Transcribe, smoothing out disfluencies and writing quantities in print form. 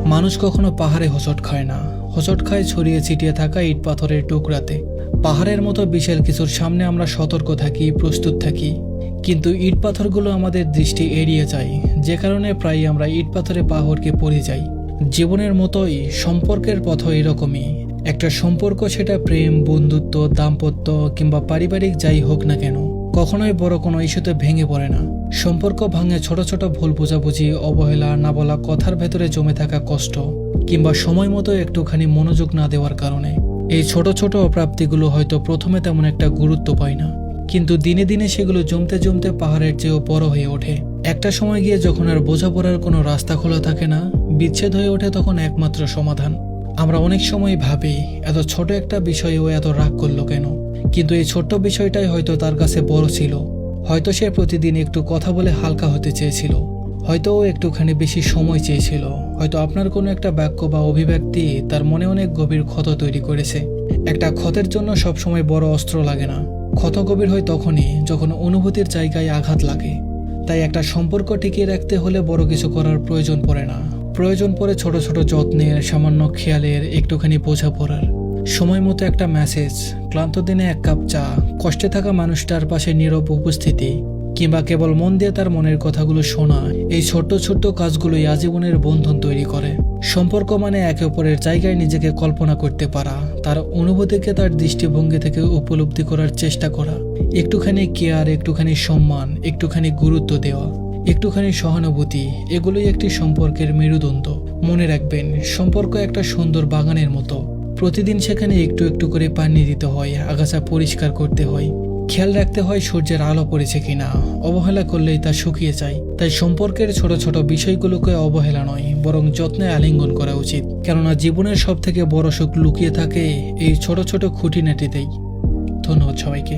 মানুষ কখনো পাহাড়ে হোঁচট খায় না, হোঁচট খায় ছড়িয়ে ছিটিয়ে থাকা ইট পাথরের টুকরাতে। পাহাড়ের মতো বিশাল কিছুর সামনে আমরা সতর্ক থাকি, প্রস্তুত থাকি, কিন্তু ইট পাথরগুলো আমাদের দৃষ্টি এড়িয়ে যায়, যে কারণে প্রায় আমরা ইট পাথরে পাহাড়কে পড়ে যাই। জীবনের মতোই সম্পর্কের পথও এরকমই। একটা সম্পর্ক, সেটা প্রেম, বন্ধুত্ব, দাম্পত্য কিংবা পারিবারিক যাই হোক না কেন, কখনোই বড় কোনো ইস্যুতে ভেঙে পড়ে না। সম্পর্ক ভাঙে ছোট ছোট ভুল বোঝাবুঝি, অবহেলা, না বলা কথার ভেতরে জমে থাকা কষ্ট, কিংবা সময় মতো একটুখানি মনোযোগ না দেওয়ার কারণে। এই ছোট ছোট অপ্রাপ্তিগুলো হয়তো প্রথমে তেমন একটা গুরুত্ব পায় না, কিন্তু দিনে দিনে সেগুলো জমতে জমতে পাহাড়ের চেয়েও বড় হয়ে ওঠে। একটা সময় গিয়ে যখন আর বোঝাপড়ার কোনো রাস্তা খোলা থাকে না, বিচ্ছেদ হয়ে ওঠে তখন একমাত্র সমাধান। আমরা অনেক সময় ভাবি, এত ছোট একটা বিষয়েও এত রাগ করলো কেন, কিন্তু এই ছোট্ট বিষয়টাই হয়তো তার কাছে বড় ছিল। হয়তো সে প্রতিদিন একটু কথা বলে হালকা হতে চেয়েছিল, হয়তো ও একটুখানি বেশি সময় চেয়েছিল, হয়তো আপনার কোনো একটা বাক্য বা অভিব্যক্তি তার মনে অনেক গভীর ক্ষত তৈরি করেছে। একটা ক্ষতের জন্য সবসময় বড় অস্ত্র লাগে না, ক্ষত গভীর হয় তখনই যখন অনুভূতির জায়গায় আঘাত লাগে। তাই একটা সম্পর্ক টিকিয়ে রাখতে হলে বড় কিছু করার প্রয়োজন পড়ে না, প্রয়োজন পড়ে ছোট ছোট যত্নের, সামান্য খেয়ালের, একটুখানি বোঝাপড়ার। সময় মতো একটা মেসেজ, ক্লান্ত দিনে এক কাপ চা, কষ্টে থাকা মানুষটার পাশে নীরব উপস্থিতি, কিংবা কেবল মন দিয়ে তার মনের কথাগুলো শোনা। এই ছোট্ট ছোট্ট কাজগুলোই আজীবনের বন্ধন তৈরি করে। সম্পর্ক মানে একে অপরের জায়গায় নিজেকে কল্পনা করতে পারা, তার অনুভূতিকে তার দৃষ্টিভঙ্গি থেকে উপলব্ধি করার চেষ্টা করা, একটুখানি কেয়ার, একটুখানি সম্মান, একটুখানি গুরুত্ব দেওয়া, একটুখানি সহানুভূতি। এগুলোই একটি সম্পর্কের মেরুদণ্ড। মনে রাখবেন, সম্পর্ক একটা সুন্দর বাগানের মতো। প্রতিদিন সেখানে একটু একটু করে পানি দিতে হয়, আগাছা পরিষ্কার করতে হয়, খেয়াল রাখতে হয় সূর্যের আলো পড়েছে কিনা। অবহেলা করলেই তা শুকিয়ে যায়। তাই সম্পর্কের ছোট ছোট বিষয়গুলোকে অবহেলা নয়, বরং যত্নে আলিঙ্গন করা উচিত। কেননা জীবনের সব থেকে বড় সুখ লুকিয়ে থাকে এই ছোট ছোট খুঁটিনাটিতেই। ধন্যবাদ সবাইকে।